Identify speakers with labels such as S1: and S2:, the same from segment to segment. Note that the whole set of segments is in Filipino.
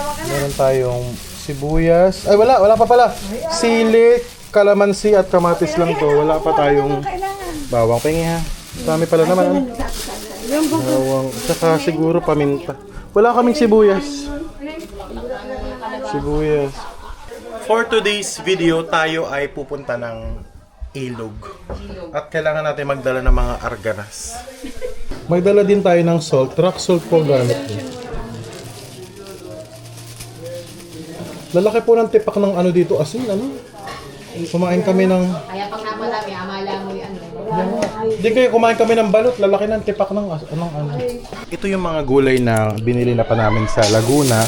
S1: Meron tayong sibuyas. Ay, wala pa pala. Sili, kalamansi at kamatis lang to. Wala pa tayong bawang. Pengi ha. Dami pala naman. Bawang. Tsaka siguro paminta. Wala kaming sibuyas. Sibuyas. For today's video, tayo ay pupunta ng ilog. At kailangan natin magdala ng mga arganas. Magdala din tayo ng salt. Rock salt po gamit ko. Lalaki po ng tipak ng ano dito, asin, ano? Kumain kami ng...
S2: Kaya pag napadami, amala mo yung ano.
S1: Hindi kayo kumain kami ng balot, lalaki ng tipak ng ano. Ito yung mga gulay na binili na pa namin sa Laguna.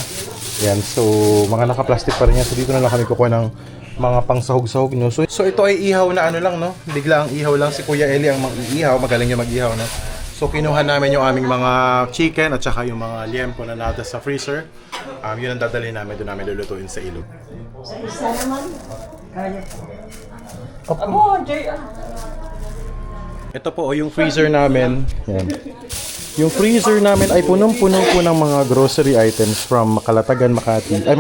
S1: Yan, so mga naka-plastic pa rin yan. So dito na lang kami kukuha ng mga pangsahog-sahog nyo. So ito ay ihaw na ano lang, no? Bigla ang ihaw lang si Kuya Eli ang mag-iihaw, magaling yung mag-ihaw, no? So kinuha namin yung aming mga chicken at saka yung mga liempo na nada sa freezer. Yun ang dadalhin namin, doon namin lulutuin sa ilog.
S3: Sa isa naman. Kaya.
S1: Ito po yung freezer namin. Yan. Yung freezer namin ay punong-puno po ng mga grocery items from Calatagan, Makati. Ay,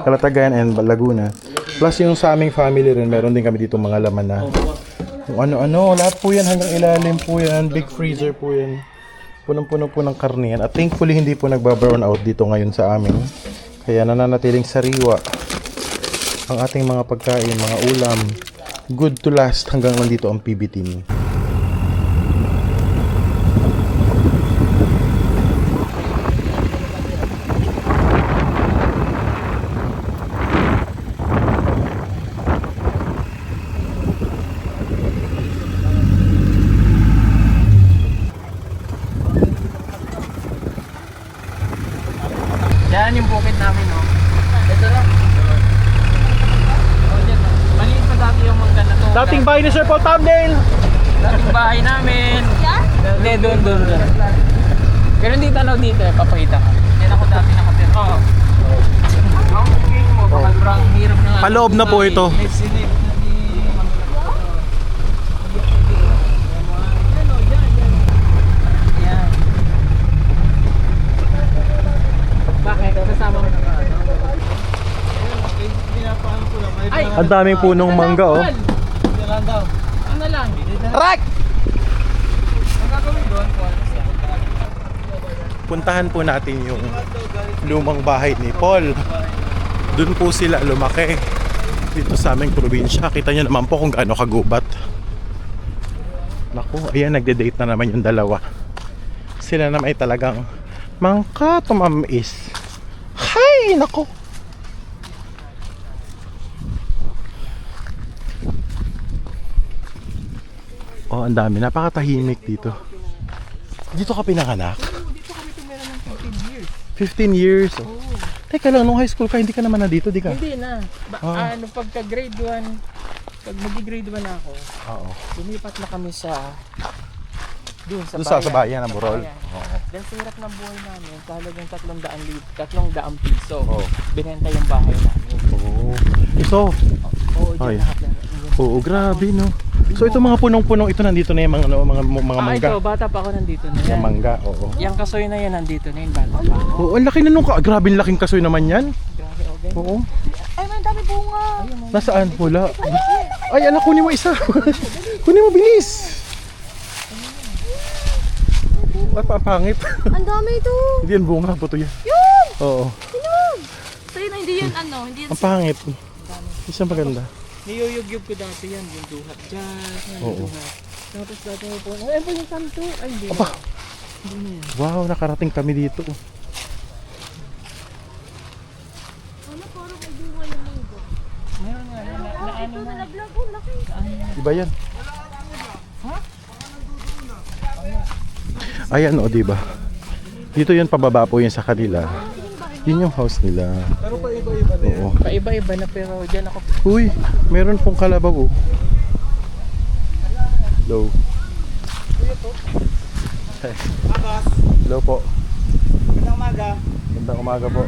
S1: Calatagan and Laguna. Plus yung sa aming family rin, meron din kami dito mga laman na kung ano-ano, lahat po yan hanggang ilalim po yan. Big freezer po yan. Punong-puno po ng karne yan. At thankfully hindi po nagba-brown out dito ngayon sa amin. Kaya nananatiling sariwa ang ating mga pagkain, mga ulam. Good to last hanggang nandito ang PB team.
S4: Yan yung bukid namin, no? Ito lang. Maliit pa dati yung mangga na to.
S1: Dating bahay ni Sir Paul thumbnail!
S4: Dating bahay namin. Yan? Hindi, doon. Pero hindi tanaw dito eh, papakita ka. Yan ako dati nakatira. Oo. Ang bukid mo, baka sobrang hirap na nga.
S1: Paloob na po ito.
S4: May silip na di... Yan. Bakit? Kasama mo na ay!
S1: Ang daming punong mangga, oh.
S4: Ano lang?
S1: Right!
S4: Ang gagawin doon?
S1: Puntahan po natin yung lumang bahay ni Paul. Doon po sila lumaki. Dito sa aming probinsya. Kita nyo naman po kung gaano kagubat. Naku, ayan, nagde-date na naman yung dalawa. Sila naman ay talagang mangka tumamis. Hay! Naku! Oh, ang dami. Napakatahimik dito. Dito ka pinanganak?
S4: Dito kami tumira ng 15 years.
S1: 15 years? Oh. Teka lang, nung high school ka, hindi ka naman na dito, di ka?
S4: Hindi na. Pagka grade 1, pag mag-grade 1 na ako,
S1: Oo.
S4: lumipat na kami sa doon sa
S1: Doon
S4: bayan.
S1: sa bayan ng Borol?
S4: Oo. Dahil sa hirap ng buhay namin, talagang 300 piso.
S1: Oo.
S4: Binenta yung bahay namin.
S1: Oo. So,
S4: Oo,
S1: ay.
S4: dyan lahat yan.
S1: oo, grabe, no? So, ito mga punong-punong ito, nandito na yung mga mangga.
S4: Ito, bata pa ako nandito na
S1: Yung
S4: yan.
S1: mangga, oo.
S4: Yung kasoy na yan, nandito na yun, bata pa ako.
S1: Oo, ang laki na nung grabe, ang laking kasoy naman yan.
S4: Grabe, okay.
S1: Oo.
S3: Ay, may dami bunga.
S1: Nasaan? Wala. Ay, anak, kunin mo isa. Kunin mo, bilis. Ay, papangit.
S3: Ang dami ito.
S1: Hindi yan bunga, buto yan.
S3: Yun!
S1: Oo.
S3: Yun! So yun, hindi yun hindi yun.
S1: Ang pangit. Isang maganda.
S4: Niyuyug-yug ko dati yan, yung duhat dyan, yung
S1: Oo.
S4: duhat. Tapos dati mo po, ay po yung kanto. Ay, hindi.
S1: Aba.
S4: Hindi na yan.
S1: Wow, nakarating kami dito.
S3: Ano, parang may bunga yung mangga.
S4: Meron nga, na ano na.
S3: Nalaglag ko, laki.
S1: Iba yan. Ayan o, diba? Dito yan pababa po yan sa kanila. Yun yung house nila.
S4: Pero paiba-iba na yan.
S1: Oo.
S4: Paiba-iba na pero dyan ako.
S1: Uy, meron pong kalabaw oh. Hello. Hey. Hello po.
S4: Magandang umaga.
S1: Magandang umaga po.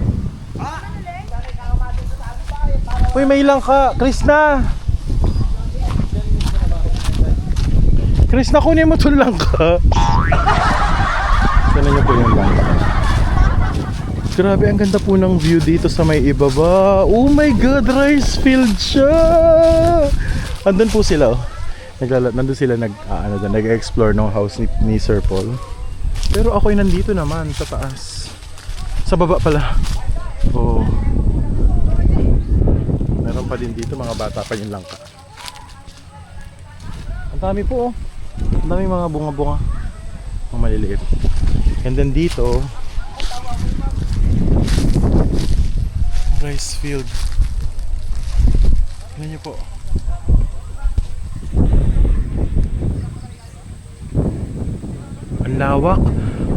S1: Uy, may ilang ka. Krishna! Krishna, kunin mo ito lang ka. Sana niyo po yung lang. Grabe, ang ganda po ng view dito sa may ibaba. Oh my God, rice field siya! Andun po sila, oh. Nandun sila nag-explore ng house ni Sir Paul. Pero ako'y nandito naman sa taas. Sa baba pala. Oh. Meron pa din dito, mga bata pa yung langka. Ang dami po, oh. Ang dami mga bunga-bunga. Mga maliliit. And then dito, rice field. Tingnan niyo po. Ang lawak.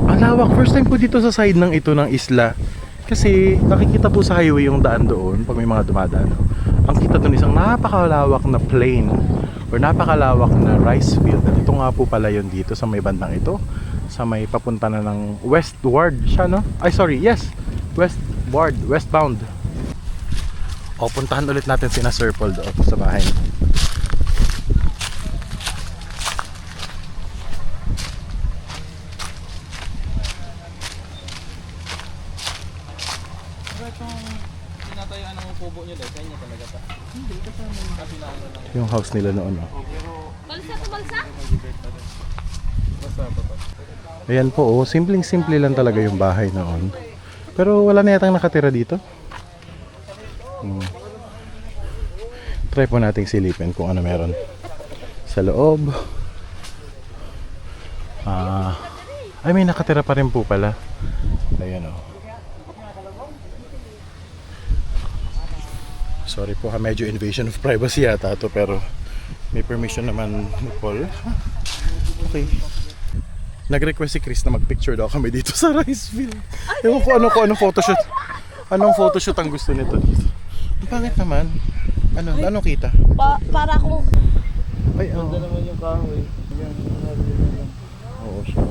S1: Ang lawak. First time po dito sa side ng ito ng isla. Kasi nakikita po sa highway yung daan doon pag may mga dumadaan. Ang kita doon isang napakalawak na plain or napakalawak na rice field. At ito nga po pala yun dito sa may bandang ito. Sa may papunta na ng westward siya, no? Ay sorry, yes. Westbound. O, puntahan ulit natin si Sir Paul doon sa bahay.
S4: Tinatayaan ng kubo nyo dahil sa inyo talaga pa. Hindi, kasama yung kapilano lang.
S1: Yung house nila noon, no?
S3: Balsa to balsa?
S4: Basta pa.
S1: Ayan po, oh. Simpleng-simple lang talaga yung bahay noon. Pero wala na yatang nakatira dito. Try po nating silipin kung ano meron sa loob. Ay, may nakatira pa rin po pala. Ayan, oh. Sorry po ha, medyo invasion of privacy yata to, pero may permission naman ni Paul. Okay. Nag-request si Chris na mag-picture daw kami dito sa rice field. Ewan ko anong photoshoot. Anong photoshoot ang gusto nito dito. Ang pangit naman. Anong kita?
S3: Para akong...
S1: Ay, oh.
S4: Ganda naman yung kahoy.
S1: Oo, siya.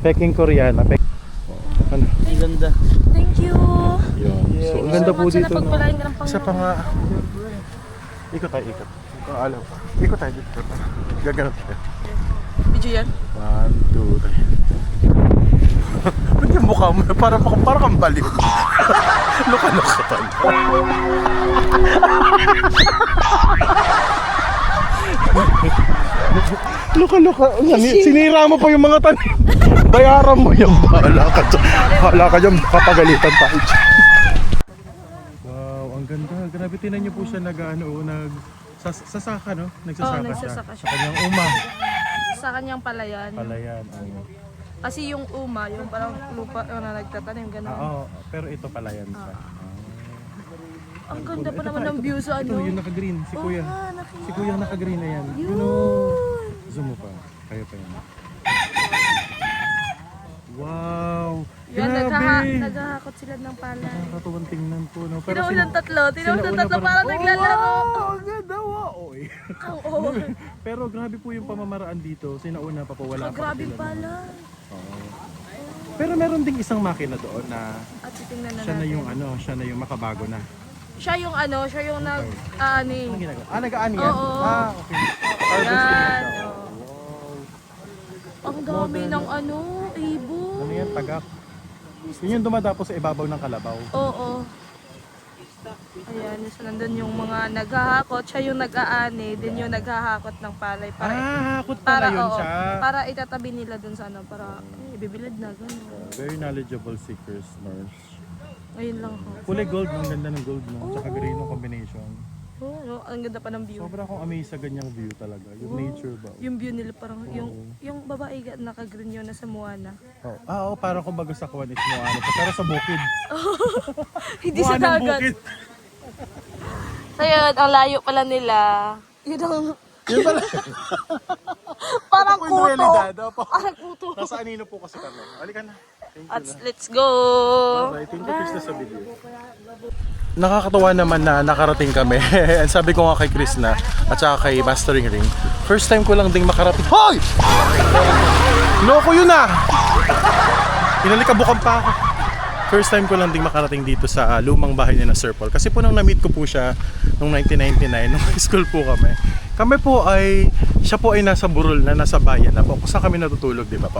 S1: Peking Koreana. Ano?
S4: Ang ganda.
S3: Thank you.
S1: Yun. So, ang ganda po dito. No?
S3: Napagpalain ka ng
S1: Isa pa nga. Ikot tayo, ikot. Kung alam ko. Ikot tayo dito. Gaganap tayo.
S3: Video yan?
S1: 1, 2, 3. Ba't yung mukha mo? Para kang baliw. Luka-luka tayo. Luka-luka. Sinira mo pa yung mga tanim. Bayaran mo yung bahala ka dyan. Kapagalitan tayo dyan. Wow, ang ganda. Grabe, tinan niyo po siya sasaka, no? Nagsasaka,
S3: nagsasaka
S1: siya. Sa kanyang uma.
S3: Sa kanyang palayan.
S1: Palayan. Oo.
S3: Kasi yung uma, yung parang lupa na nagtatanim, gano'n.
S1: Oo, pero ito palayan siya.
S3: Ang ganda pa naman ng view sa
S1: Ito,
S3: ano.
S1: yung naka-green. Si Kuya.
S3: nakita.
S1: Si Kuya naka-green na yan.
S3: Yun.
S1: Zoom mo pa. Kayo pa yan. Wow!
S3: Yan,
S1: Grabe!
S3: naghahakot sila ng palay.
S1: Nakakatuwang tingnan po. No?
S3: Tinaunan tatlo parang
S1: parang
S3: naglalaro.
S1: wow! Ang ganda! Wow! Oy.
S3: Oo.
S1: Pero grabe po yung pamamaraan dito. Sinauna pa po. Wala pa
S3: Grabe
S1: sila.
S3: pala.
S1: Oo. Pero meron ding isang makina doon na
S3: At titingnan na
S1: siya na
S3: natin.
S1: yung siya na yung makabago na.
S3: Siya yung nag-ani.
S1: Anong ginagawa? Nag-aani yan?
S3: Oo.
S1: Okay. Harvesting
S3: Yan.
S1: siya.
S3: oo.
S1: Wow.
S3: Ang dami ng ibon.
S1: Ano yan? Tagak. Yun yung dumadapo sa ibabaw ng kalabaw.
S3: Oo. Ayan, so nandun yung mga naghahakot. Siya yung nag-aani, din yung naghahakot ng palay.
S1: Hakot pala yun
S3: oo,
S1: siya.
S3: para itatabi nila dun sa para ibibilad na gano'n.
S1: Very knowledgeable seekers, nurse.
S3: Ayun lang ho.
S1: Kulay gold, ang ganda ng gold, no? Tsaka green yung combination.
S3: Oh, no, ang ganda pa ng view.
S1: Sobra akong amazed sa ganyang view talaga. Yung nature ba?
S3: Yung view nila parang yung babae naka-green yun na sa Moana.
S1: Oo, parang kumbaga sa Kuwan is Moana. Pero sa bukid.
S3: Hindi sa
S1: Moana ng
S3: dagat.
S1: bukid.
S3: So yun, ang layo pala nila. Yun ang...
S1: Yun pala.
S3: Parang
S1: Ito po yung realidad. Opo.
S3: Parang kuto.
S1: Nasa anino po kasi kami. Halika na. Thank you
S3: At
S1: na.
S3: let's go!
S1: Bye. Thank you, Chris, sa video. Nakakatawa naman na nakarating kami. Sabi ko nga kay Chris na at saka kay Mastering Ring, first time ko lang ding makarating. Hoy! Loko yun ah! Inalikabukan pa ako. First time ko lang ding makarating dito sa lumang bahay niya na Sir Paul. Kasi po nung na-meet ko po siya nung 1999, nung high school po kami. Kami po ay, siya po ay nasa burol na, nasa bayan na po. Kung saan kami natutulog, di ba po?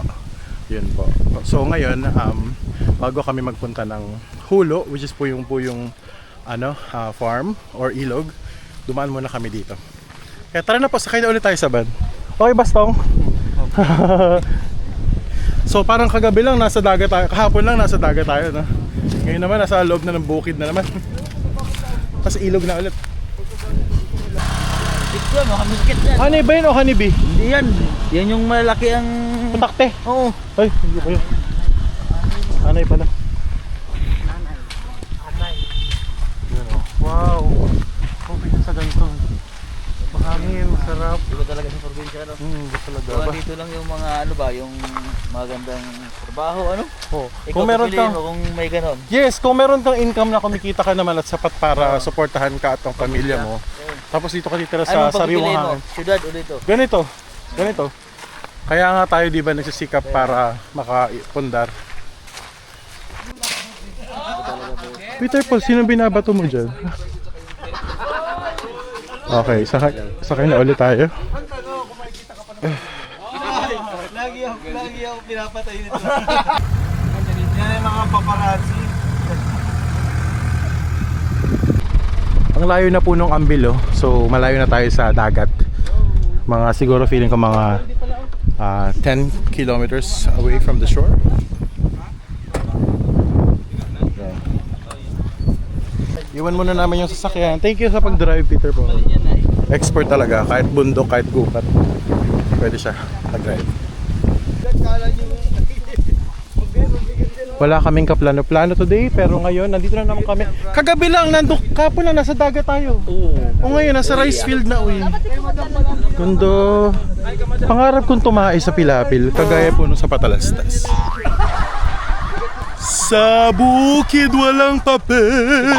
S1: Yun po. So ngayon, bago kami magpunta ng Hulo, which is po yung farm or ilog, dumaan muna kami dito. Kaya tara na po, sakay na ulit tayo sa van. Okay, Bastong? So parang kagabi lang nasa dagat tayo, kahapon lang nasa dagat tayo, no? Ngayon naman nasa loob na ng bukid na naman. Tapos ilog na ulit.
S4: Ito mo, kamikit yan.
S1: Honey ba yun o honey bee?
S4: Hindi yan. Yan yung malaki ang...
S1: Putakte.
S4: Oo.
S1: Ay, hindi ko yun. Anay pala. Yun, oh. Wow. Okay na sa ganito. Mahangin, masarap.
S4: Iba talaga sa probinsya, no?
S1: Iba talaga
S4: Gawa
S1: ba?
S4: dito lang yung mga ano ba, yung magandang trabaho, ano?
S1: Oh.
S4: Ikaw
S1: Kung meron
S4: pipiliin
S1: kang...
S4: mo kung may ganon.
S1: Yes, kung meron kang income na kumikita ka naman at sapat para suportahan ka at ang pamilya mo. Tapos dito ka titira sa
S4: Anong
S1: sariwang
S4: pagpipiliin mo?
S1: hangin.
S4: Syudad o dito?
S1: Ganito. Kaya nga tayo di ba nagsisikap para makaipundar. Peter Paul, sino binabato mo dyan? Okay, sakay na ulit tayo.
S4: Lagi ako pinapatay nito.
S5: Yan yung mga paparazzi.
S1: Ang layo na po nung Ambilo, so malayo na tayo sa dagat. Mga siguro feeling ko mga 10 kilometers away from the shore. Iwan muna namin yung sasakyan. Thank you sa pag-drive, Peter po. Expert talaga, kahit bundok, kahit gupat. Pwede siya mag-drive. Wala kaming kaplano-plano today, pero ngayon nandito na naman kami. Kagabi lang, kapon lang, nasa dagat tayo. O ngayon, nasa rice field na, uy. Kundo, pangarap kong tumae sa Pilapil, kagaya po nung sa Patalastas. Sa bukid walang papel,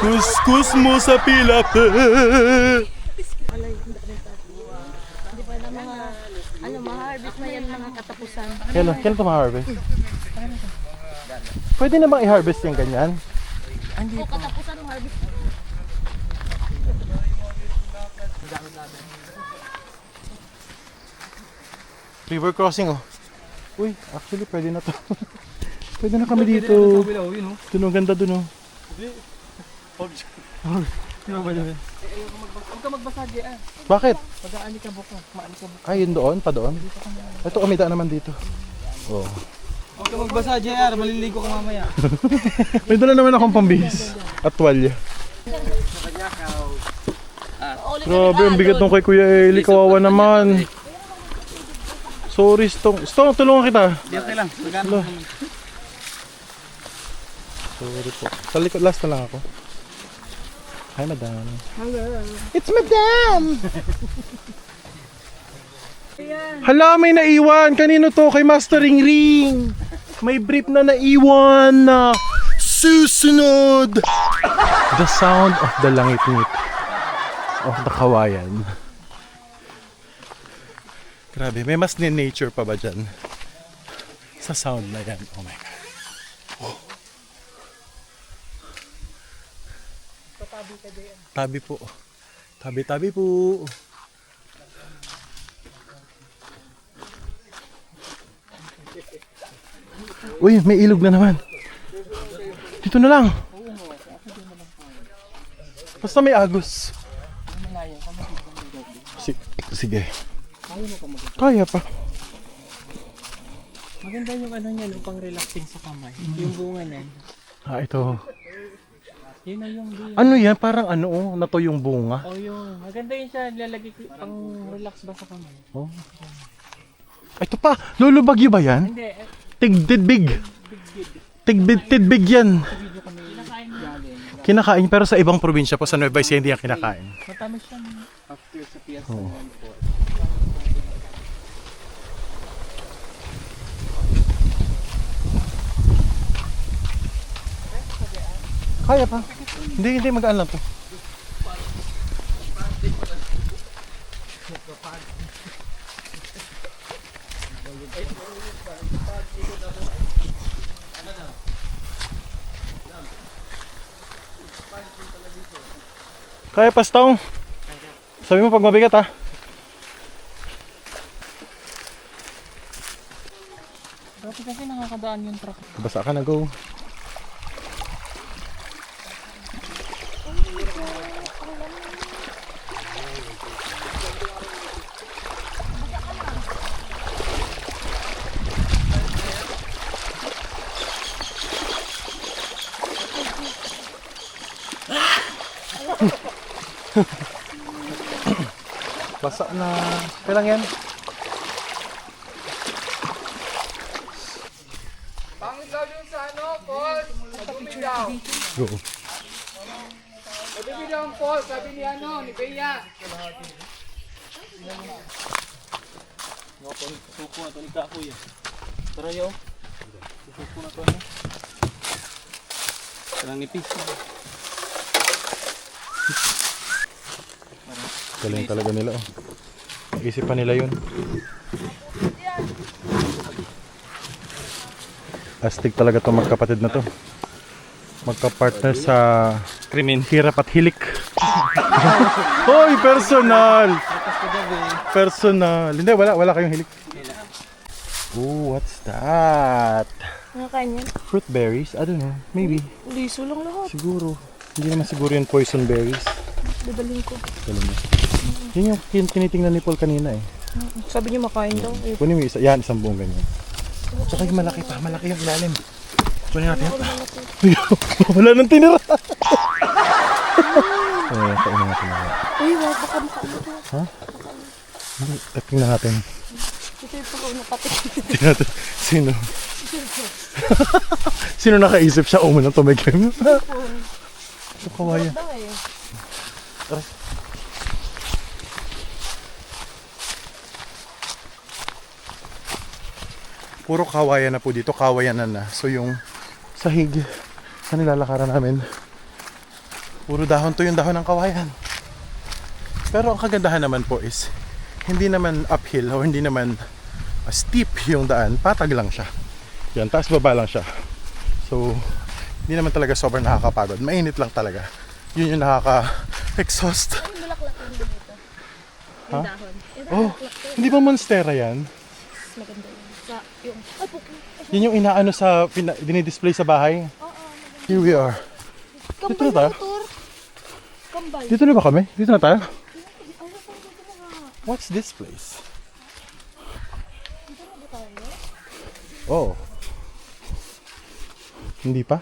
S1: kuskus mo sa Pilapil.
S3: Ma-harvest na yan mga katapusan.
S1: Kailan ito ma-harvest? Pwede na bang i-harvest yung ganyan?
S3: O katapusan ng harvest.
S1: River crossing, oh. Uy, actually pwede na to. Pwede na kami dito. Dun, ang ganda dun, oh.
S5: Huwag ka magbasa dyan.
S1: Bakit?
S5: Pag-aalikabok ka. Maalikabok.
S1: Ay, yun doon, pa doon. Ito, umida naman dito. Oh.
S5: Huwag ka magbasa dyan. Maliligo ka mamaya.
S1: May dala naman akong pambihis at tuwalya. Grabe, ang bigat nung kay Kuya Eli. Kawawa naman. Sorry, Stong. Stong, tulungan kita.
S5: Okay lang.
S1: Hello. Sorry po. Sa likod, last na lang ako. Hi, madam.
S5: Hello.
S1: It's madam! Hala, may naiwan. Kanino to? Kay Mastering Ring. May brief na naiwan na susunod. The sound of the langit-ngit of the kawayan. Grabe, may mas nature pa ba dyan? Sa sound na yan. Oh my God. Tabi po. Tabi po. Uy, may ilog na naman. Dito na lang. Basta may agos. Sige. Kaya pa.
S5: Maganda yung ano niya, yung pang-relaxing sa kamay. Yung bunga niyan.
S1: Ito.
S5: Yun na yung
S1: Ano yan? Parang nato yung bunga.
S5: oh, yung maganda yun siya. Lalagay ko pang-relax ba sa kamay?
S1: Oh. Ito pa, lulubagyo ba yan?
S5: Hindi.
S1: Tigdidbig. Tidbig yan. Kinakain pero sa ibang probinsya po sa Nueva Ecija hindi yan kinakain.
S5: Matamis siya after sa piyesta.
S1: Oo. Kaya pa. Hindi magaan lang to. Kaya Pastong. Sabi mo pag mabigat ha.
S5: nasiraan yung truck.
S1: Basa ka na, go. Basa na. Kailang yan?
S4: Pangilaw yung sa ano, Paul. Madumilaw.
S1: Go.
S4: Madumilaw ang Paul, sabi ni ano, ni Bea.
S5: Suko na to, ni Kahoy. Tara yo. Suko na to. Parang ipis.
S1: Galing talaga nila, oh. Naisip pa nila yun. Astig talaga to magkapatid na to. Magka-partner sa krimen, hirap at hilik. Hoy, personal! Personal. Hindi, wala kayong hilik. Oh, what's that?
S3: Ano kanyan?
S1: Fruit berries? I don't know. Maybe.
S3: Hindi, sulang lahat.
S1: Siguro. Hindi naman siguro yung poison berries.
S3: Dadalhin ko.
S1: Ganun mo. Yun yung tinitingnan ni Paul kanina eh.
S3: Sabi niyo makain daw. Eh,
S1: Kunin mo isa. Yan, isang buong ganyan. Tsaka yung malaki pa. Malaki yung ilalim. Kunin natin. Wala nang tinira. Eh, kainin natin na.
S3: uy, wag baka makain ito.
S1: Ha? Hindi. Tingnan natin.
S3: Ito yung pag-una pati.
S1: Tingnan natin. Sino? Sino nakaisip siya? Oh, manang tumigim. Ito kawayan.
S3: Daw eh.
S1: Puro kawayan na po dito. Kawayan na. So yung sahig na nilalakaran namin, puro dahon to yung dahon ng kawayan. Pero ang kagandahan naman po is hindi naman uphill o hindi naman steep yung daan. Patag lang siya. Yan, taas baba lang siya. So hindi naman talaga sobrang nakakapagod. Mainit lang talaga. Yun yung nakaka-exhaust.
S3: Bulaklak lang dito.
S1: Ha?
S3: Yung dahon.
S1: Oh, hindi ba monstera yan?
S3: Maganda yun. Sa yung... Ay, puki.
S1: Yun yung inaano sa dinidisplay sa bahay. Here we are. Dito na tayo?
S3: Kambal.
S1: Dito na ba kami? Dito na tayo? What's this place? Oh. Hindi pa?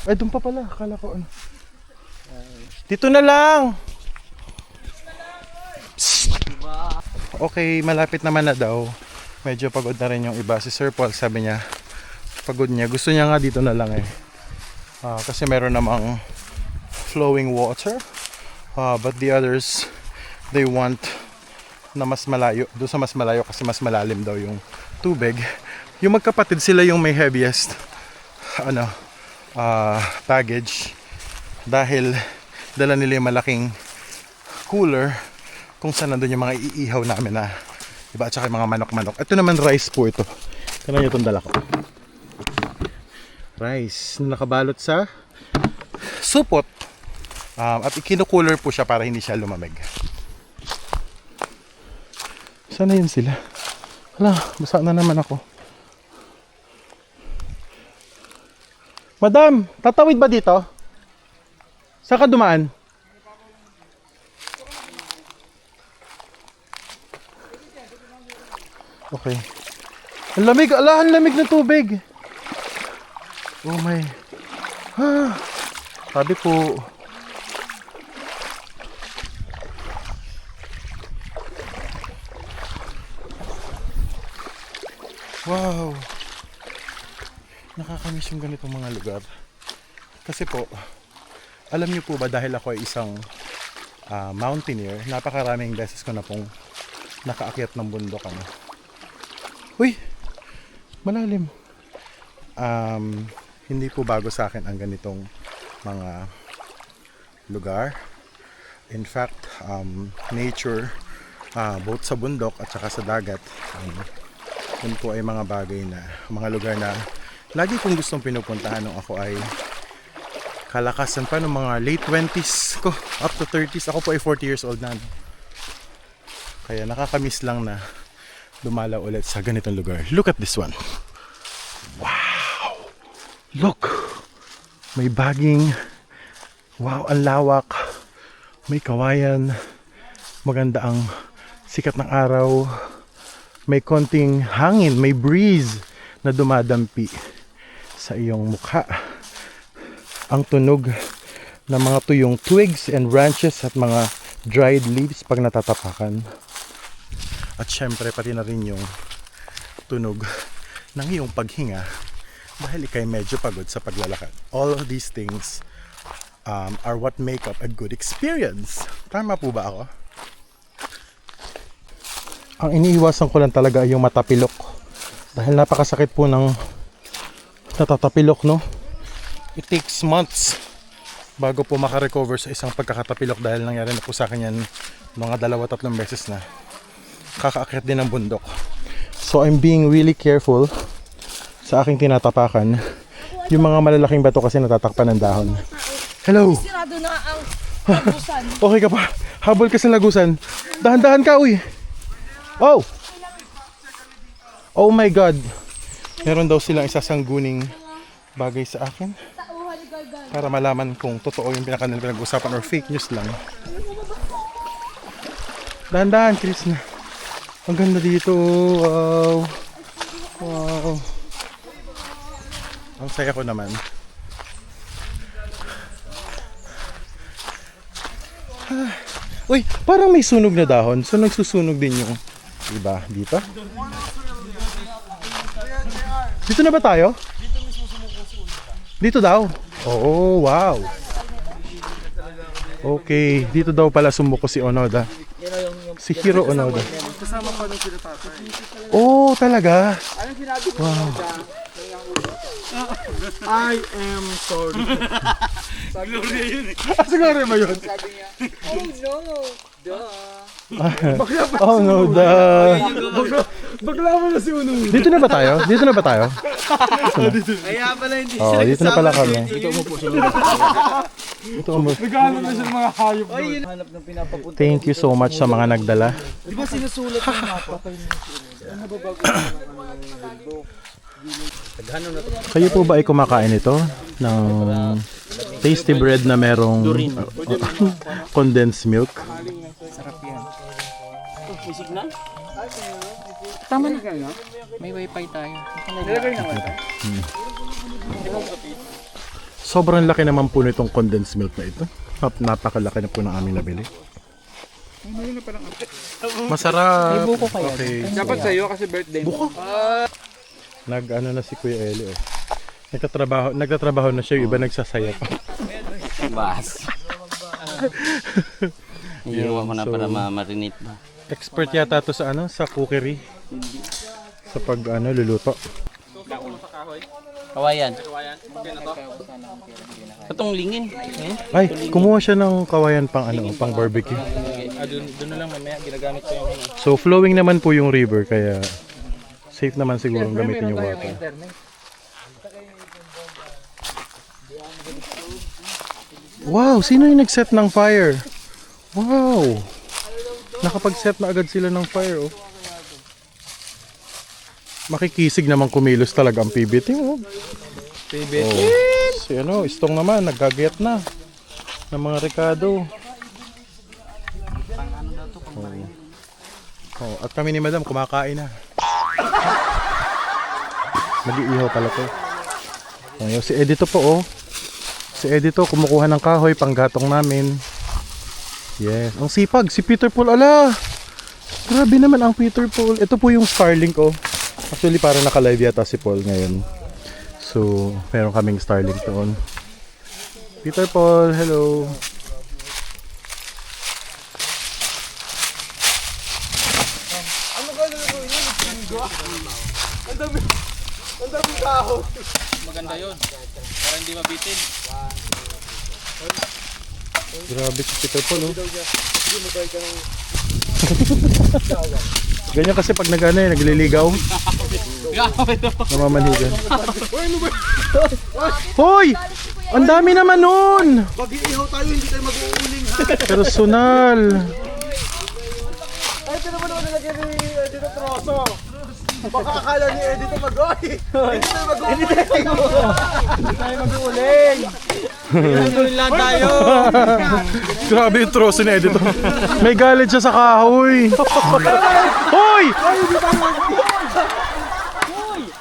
S1: Ay, doon pa pala. Akala ko ano. Dito na lang! Psst! Okay, malapit naman na daw. Medyo pagod na rin yung iba. Si Sir Paul sabi niya, pagod niya. Gusto niya nga dito na lang eh. Kasi meron namang flowing water. But the others, they want na mas malayo. Doon sa mas malayo kasi mas malalim daw yung tubig. Yung magkapatid sila yung may heaviest baggage dahil dala nila yung malaking cooler kung saan nandun yung mga iihaw namin na iba at saka yung mga manok-manok. Ito naman rice po ito. Tignan nyo itong dala ko. Rice na nakabalot sa supot at ikinucooler po siya para hindi siya lumamig. Sana yun sila. Hala, basa na naman ako. Madam, tatawid ba dito? Saan ka dumaan? Okay. Ang lamig, ang lamig ng tubig. Oh my. Sabi po. Wow. Nakakamiss yung ganitong mga lugar. Kasi po, alam niyo po ba dahil ako ay isang mountaineer, napakaraming beses ko na pong nakaakyat ng bundok Uy! Malalim. Hindi po bago sa akin ang ganitong mga lugar. In fact, nature, both sa bundok at saka sa dagat, yun po ay mga bagay na, mga lugar na lagi kong gustong pinupuntahan nung ako ay kalakasan pa ng mga late 20s ko, up to 30s. Ako po ay 40 years old na. Kaya nakakamiss lang na dumalaw ulit sa ganitong lugar. Look at this one. Wow! Look! May baging. Wow, ang lawak. May kawayan. Maganda ang sikat ng araw. May konting hangin, may breeze na dumadampi sa iyong mukha. Ang tunog ng mga tuyong twigs and branches at mga dried leaves pag natatapakan. At syempre pati na rin yung tunog ng iyong paghinga dahil ikay medyo pagod sa paglalakad. All of these things are what make up a good experience. Tama po ba ako? Ang iniiwasan ko lang talaga ay yung matapilok. Dahil napakasakit po ng natatapilok, no? It takes months bago po makarecover sa isang pagkakatapilok dahil nangyari na po sa akin yan mga 2-3 beses na. Kakaakyat din ng bundok. So I'm being really careful sa aking tinatapakan. Yung mga malalaking bato kasi natatakpan ng dahon. Hello!
S3: Sirado na ang lagusan.
S1: Okay ka pa? Habol ka sa lagusan. Dahan-dahan ka, uy! Oh! Oh my God! Meron daw silang isasangguning bagay sa akin para malaman kung totoo yung pinag-usapan or fake news lang. Dahan-dahan, Chris na. Ang ganda dito. Wow! Wow! Ang saya ko naman. Uy, parang may sunog na dahon. So nagsusunog din yung iba dito. Dito na ba tayo? Dito daw? Oo, wow. Okay, dito daw pala sumuko si Onoda. Si Hiro Onoda.
S5: Kasama pa nung sila tatay.
S1: Oh, talaga?
S5: Anong sinabi ko?
S1: Wow.
S5: I am sorry. Gloria yun eh. Sa Gloria ba yun? Sabi niya, oh no, duh.
S1: Oh no,
S5: Bakla mo na si Uno.
S1: Dito na ba tayo? Dito na ba tayo?
S5: Kaya pala hindi
S1: Oh, dito na pala kami.
S5: Dito mo po siya.
S1: Ito mo.
S5: Naghahanap na siya ng mga hayop doon. Hanap ng pinapapunta.
S1: Thank you so much sa mga nagdala.
S5: Di ba sinusulat ng mapa?
S1: Kayo po ba ay kumakain ito ng tasty bread na merong condensed milk?
S4: Sarap yan. Oh, may signal? Tama na. May wifi tayo.
S5: Nilagay naman ito.
S1: Sobrang laki naman po nitong condensed milk na ito. Napakalaki na po ng aming nabili. Masarap.
S4: Buko kaya.
S1: Okay.
S5: Dapat sa'yo kasi birthday mo.
S1: Nag-ano na si Kuya Eli oh. Nagtatrabaho na siya, yung iba nagsasaya pa.
S6: Bas. Iiwan ko na para ma-marinate ba.
S1: Expert yata to sa sa cookery. Sa pag luluto.
S6: Kawayan. Itong lingin.
S1: Ay, kumuha siya ng kawayan pang pang barbecue.
S5: Doon na lang mamaya, ginagamit ko yung
S1: So flowing naman po yung river kaya safe naman siguro gamitin yung water. Wow, sino yung nag-set ng fire? Wow. Nakapag-set na agad sila ng fire oh. Makikisig naman kumilos talaga ang PBT oh.
S5: PBT.
S1: Oh. Si Istong naman naggagayat na ng mga Ricardo. Oh, at kami ni Madam kumakain na. Nag-iihaw pala to. Oh, si Edito po oh. Si Edito kumukuha ng kahoy panggatong namin. Yes, ang sipag si Peter Paul ala. Grabe naman ang Peter Paul. Ito po yung Starlink oh. Actually parang naka-live yata si Paul ngayon. So, meron kaming Starlink doon. Peter Paul, hello. Ano ka
S5: Ang daming kahoy.
S4: Maganda yun. Para hindi mabitin.
S1: Grabe si Peter Paul, oh. Ganyan kasi pag nagliligaw, namamanhigan. Hoy! Ang dami naman nun!
S5: Mag-iihaw tayo, hindi tayo mag-uuling.
S1: Personal.
S5: Ay, ito naman naman nilagyan ni Edito Troso. Baka akala ni Edito mag-oy. Hindi tayo mag-uuling. Hindi tayo mag-uuling. Uuling lang tayo.
S1: Grabe yung troso ni Edito. May galit siya sa kahoy. Hoy!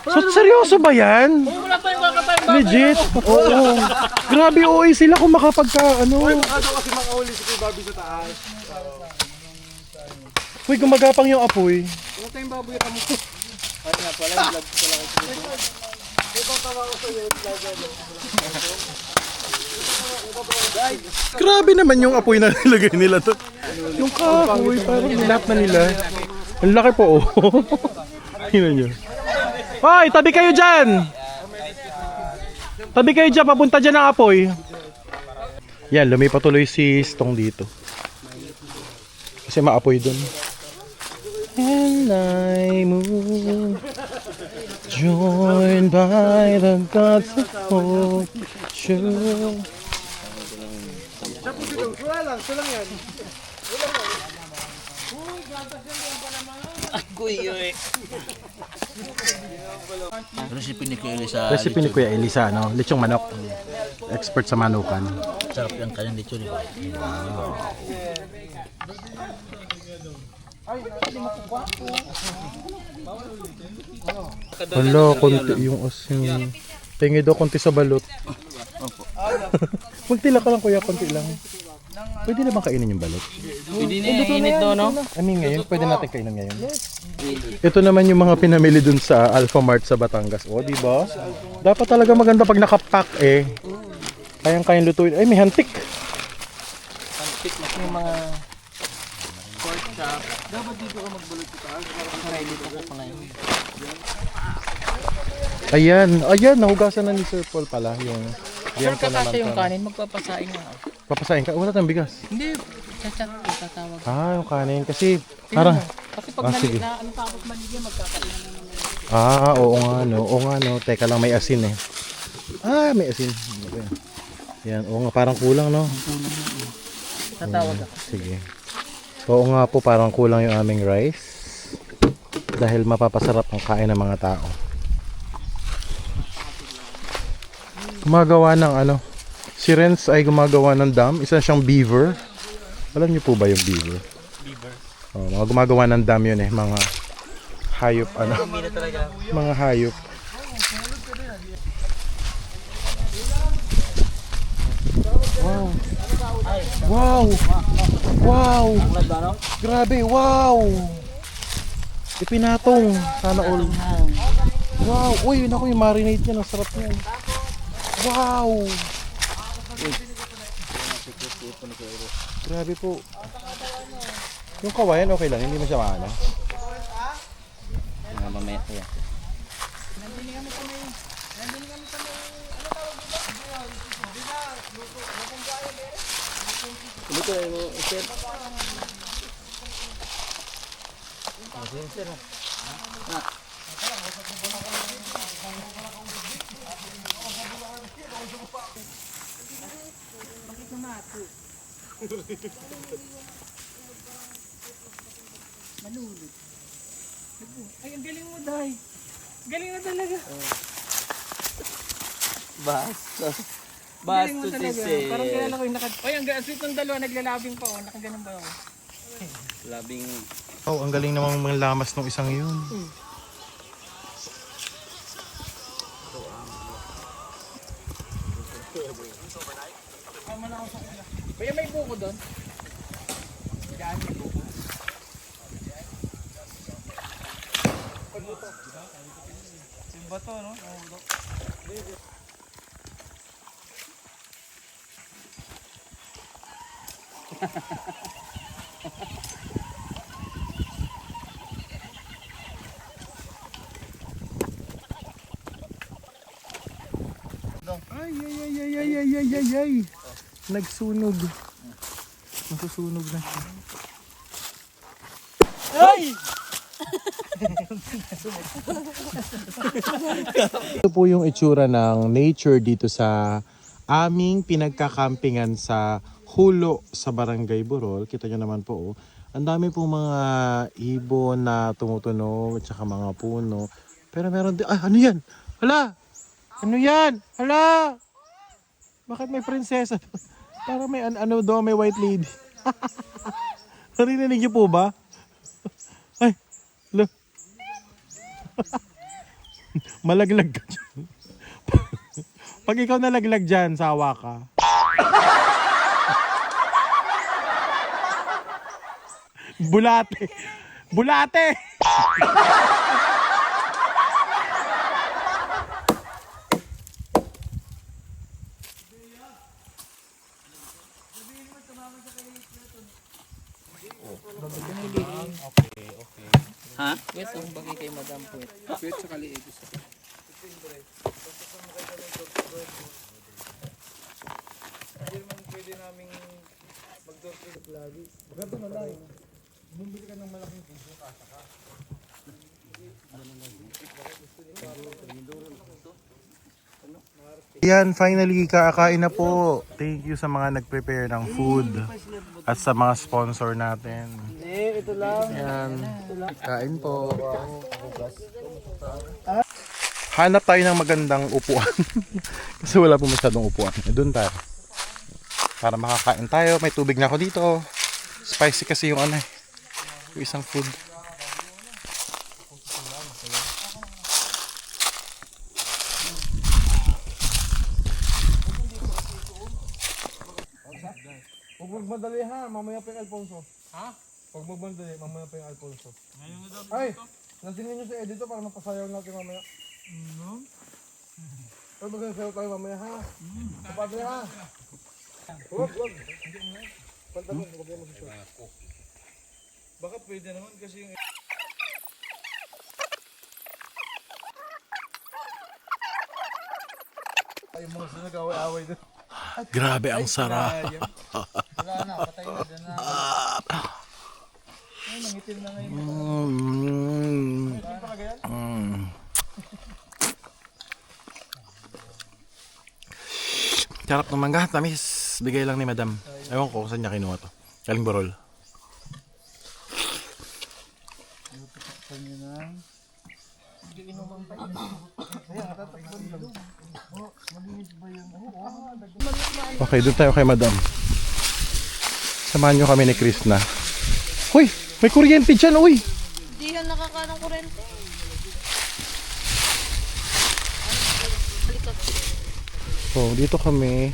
S1: So, seryoso ba yan?
S4: Wala tayong kakatayang
S1: Legit? Oo. Grabe OA sila kung makapagka ano.
S5: Ano kasi makauli si Kuya Bobby sa taas.
S1: Uy, gumagapang yung apoy.
S5: Ano tayong baboy mo? Ano nga pala, vlog ko lang ito. Ito tawa ko sa iyo,
S1: Grabe naman yung apoy na nilagay nila to. Yung kahoy, parang nilap na nila. Ang laki po, oh. Tingnan nyo. Hoy, tabi kayo dyan! Tabi kayo dyan, papunta dyan ang apoy. Yan, lumipatuloy si Stong dito. Kasi maapoy dun. And I move, joined by the gods of fortune.
S5: Wala lang, ito lang yan.
S6: Recipe ni Kuya Elisa.
S1: Recipe ni Kuya Elisa, no? Lechong manok. Expert sa manukan.
S6: Sarap yung kanyang lechon.
S1: Hala, konti yung asin. Tingi daw konti sa balot. Magtila ka lang kuya, konti lang. Pwede na bang kainin yung balot?
S6: Pwede na yung init doon, no?
S1: I mean ngayon, pwede natin kainin ngayon. Ito naman yung mga pinamili dun sa Alpha Mart sa Batangas. O, di ba? Dapat talaga maganda pag nakapack eh. Kayang-kayang lutuin. Ay, may hantik.
S4: Hantik mas yung mga pork chop. Dapat dito ka magbulot ito. Ready ko pa ngayon.
S1: Ayan, ayan, nahugasan na ni Sir Paul pala yung
S4: Sir, kakasya yung kanin, magpapasain nga.
S1: Papasahin ka, wala tayong bigas.
S4: Hindi, chat-chat, tatawag.
S1: Ah, yung kanin kasi parang
S4: Kasi pag
S1: sige.
S4: na ano tapos maligyan, magkakainan naman.
S1: oo nga no. Oo nga no. Teka lang, may asin eh. Ah, may asin. Yan, oo nga, parang kulang no.
S4: Tatawag ako.
S1: Sige. Oo nga po, parang kulang yung aming rice. Dahil mapapasarap ang kain ng mga tao. Gumagawa ng ano. Si Renz ay gumagawa ng dam. Isa siyang beaver. Alam niyo po ba yung beaver?
S4: Beaver.
S1: Oh, mga gumagawa ng dam yun eh. Mga hayop ano. Mga hayop. Wow. Wow. Wow. Grabe, wow. Ipinatong. Sana all. Wow. Uy, yun ako yung marinade niya. Ang sarap niya. Wow. Grabe po. Yung kawayan okay lang. Hindi mo siya maano.
S6: Mamaya kaya.
S4: Ay, ang galing mo, Day. Galing mo talaga.
S6: Bastos.
S4: Galing mo
S6: Bastos
S4: talaga.
S6: si
S4: Parang kilala ko yung Ay, ang sweet ng dalawa, naglalabing pa. Oh. Nakaganon ba ako?
S6: Labing
S1: Oh, ang galing namang mga lamas ng isang yun.
S4: Kaya may buko doon. Yung bato, no?
S1: Ay. Nagsunog. Nasusunog na siya. Ito po yung itsura ng nature dito sa aming pinagkakampingan sa Hulo sa Barangay Burol. Kita nyo naman po, oh. Ang dami pong mga ibon na tumutunog at saka mga puno. Pero meron din, ano yan? Hala! Ano yan? Hala! Bakit may prinsesa? Para may ano daw, may white lady. Narinig niyo po ba? Ay, hala. Malaglag ka dyan. Pag ikaw nalaglag dyan, sawa ka. Bulate. Bulate!
S6: Ha? Yes, ang bagay kay Madam Puwet.
S1: Yan, finally, kakain na po. Thank you sa mga nag-prepare ng food at sa mga sponsor natin.
S5: Ito lang.
S1: Yan, kain po. Hanap tayo ng magandang upuan. Kasi wala po masyadong upuan. Doon tayo. Para makakain tayo. May tubig na ako dito. Spicy kasi yung ano eh. Yung isang food.
S5: Huwag magmadali ha, mamaya pa yung Alfonso. Ha? Huwag magmadali, mamaya pa yung Alfonso. Ay! Natingin nyo si Edito para mapasayaw natin mamaya. Ay, magsasayaw tayo mamaya ha. Kapatid ha. Huwag. Pantalon, huwag yung magsasayaw. Baka pwede naman kasi yung... Ay, mga nag-away-away doon.
S1: Grabe ang sarap.
S5: Wala na, patay na dyan na. Ay, nangitim na ngayon. Nangitim pa kagaya?
S1: Sarap ng mangga, tamis. Bigay lang ni Madam. Ewan ko kung saan niya kinuha to. Galing Burol. Okay, doon tayo kay Madam. Samahan nyo kami ni Chris na. Hoy! May kuryente dyan, uy!
S3: Hindi yan nakakanong kurente.
S1: So, dito kami.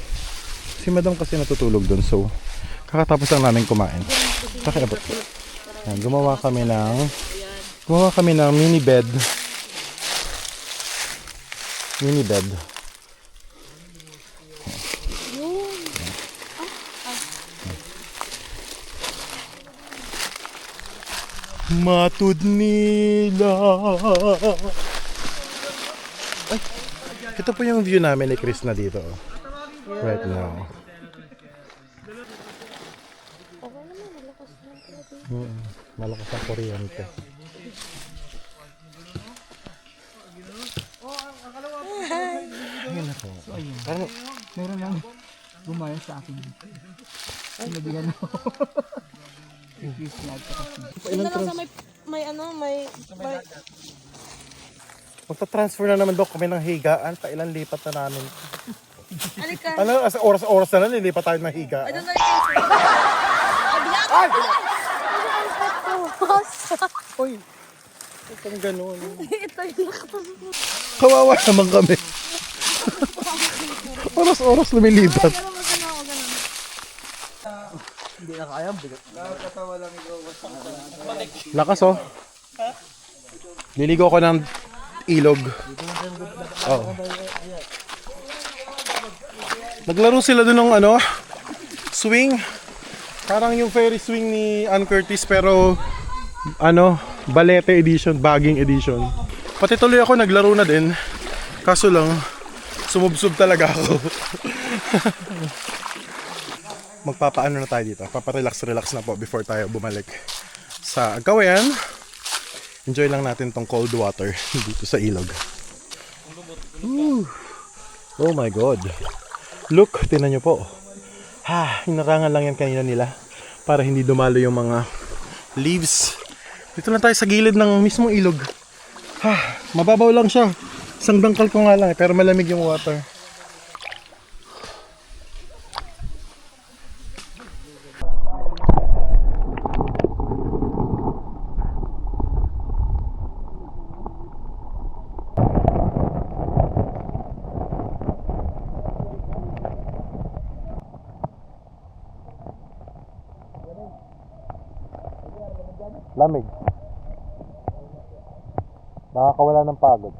S1: Si Madam kasi natutulog doon. So, kakatapos lang namin kumain. Pakiabot po. Yan, gumawa kami ng mini bed. Mini bed. Matud nila. Ay, ito po yung view namin ni Chris na dito. Right now. Malakas ang kuryente. Ayun ako. Parang
S4: Meron lang gumaya sa akin. Sinabihan mo.
S3: Yun na lang sa may
S1: magta-transfer na naman daw kami ng higaan. Pailan lipat na namin.
S3: Alika.
S1: Ano, oras na lang lilipat tayo ng higaan.
S3: I don't know if
S1: Ay! Uy! Itong ganun.
S3: ito yung lakas.
S1: Kawawa naman kami. Oras-oras lumilipat.
S5: Hindi na kaya, bigat. Nakakatawa lang ikaw.
S1: Lakas oh. Liligo ko ng ilog. Oh. Naglaro sila doon ng ano, swing. Parang yung Ferris swing ni Ann Curtis pero ano, balete edition, bagging edition. Pati tuloy ako naglaro na din. Kaso lang, Sumubsob talaga ako. Magpapaano na tayo dito. Paparelax na po before tayo bumalik sa Agawayan. Enjoy lang natin tong cold water dito sa ilog. Ooh. Oh my God. Look, tinan nyo po. Hinarangan lang yan kanina nila para hindi dumalo yung mga leaves. Dito lang tayo sa gilid ng mismong ilog. Mababaw lang siya. Isang dangkal ko nga lang pero malamig yung water. Lamig. Nakakawala ng pagod.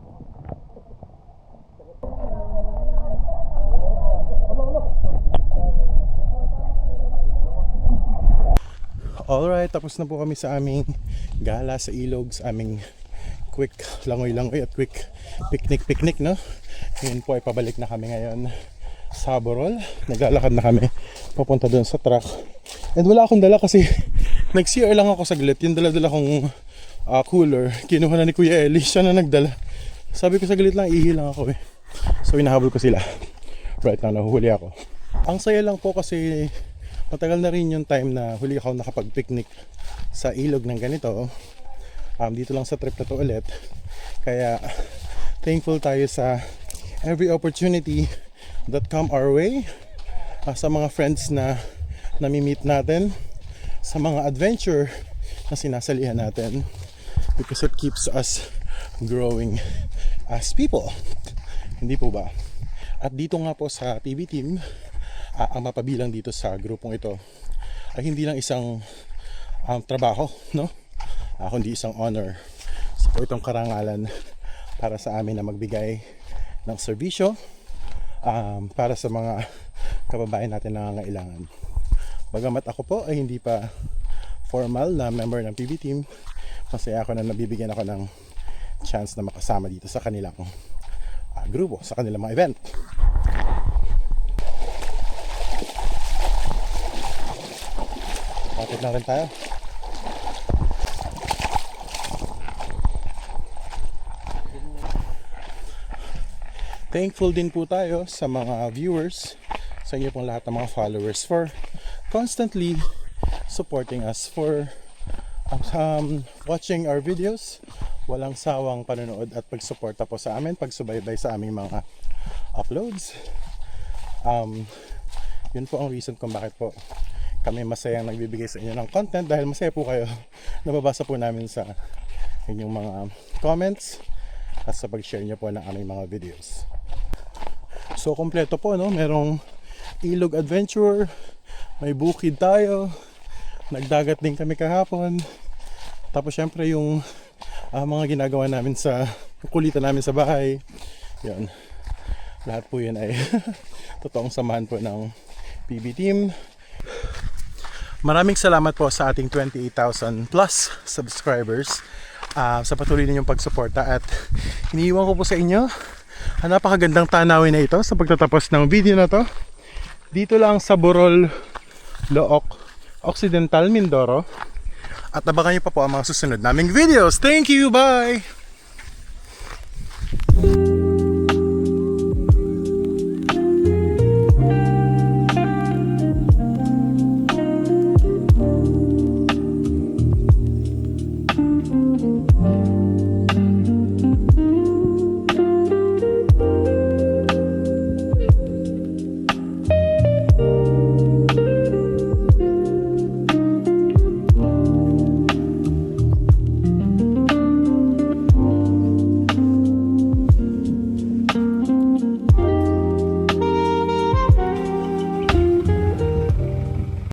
S1: Alright, tapos na po kami sa aming gala sa ilog, sa aming quick langoy-langoy at quick picnic, no? Ngayon po ay pabalik na kami ngayon sa Borol. Naglalakad na kami papunta doon sa truck. And wala akong dala kasi nag-CR lang ako saglit. Yung dala-dala kong cooler, kinuha na ni Kuya Eli, siya na nagdala. Sabi ko saglit lang, ihi lang ako eh. So inahabol ko sila. Right now, nahuhuli ako. Ang saya lang po kasi matagal na rin yung time na huli ako nakapag-picnic sa ilog ng ganito. Dito lang sa trip na to ulit. Kaya thankful tayo sa every opportunity that come our way. Sa mga friends na nami-meet natin, sa mga adventure na sinasalihan natin, because it keeps us growing as people. Hindi po ba? At dito nga po sa PB team, ang mapabilang dito sa grupong ito ay hindi lang isang trabaho, no? Kundi isang honor. So po itong karangalan para sa amin na magbigay ng serbisyo para sa mga kababayan natin na nangangailangan. Bagamat ako po ay hindi pa formal na member ng PB team, masaya ako na nabibigyan ako ng chance na makasama dito sa kanilang grupo, sa kanilang mga event. Bakit na rin tayo? Thankful din po tayo sa mga viewers, sa inyo pong lahat ng mga followers for constantly supporting us, for watching our videos. Walang sawang panonood at pagsuporta po sa amin, pagsubaybay sa aming mga uploads. Yun po ang reason kung bakit po kami masayang nagbibigay sa inyo ng content, dahil masaya po kayo. Nababasa po namin sa inyong mga comments at sa pag-share nyo po ng aming mga videos. So kompleto po, no? Merong ilog adventure, may bukid tayo, nagdagat din kami kahapon. Tapos syempre yung mga ginagawa namin sa kulitan namin sa bahay. Yan. Lahat po yun ay totoong samahan po ng PB team. Maraming salamat po sa ating 28,000 plus subscribers sa patuloy ninyong pagsuporta, at iniiwan ko po sa inyo ang napakagandang tanawin na ito sa pagtatapos ng video na to. Dito lang sa Borol, Looc, Occidental, Mindoro. At abangan nyo pa po ang mga susunod naming videos. Thank you! Bye!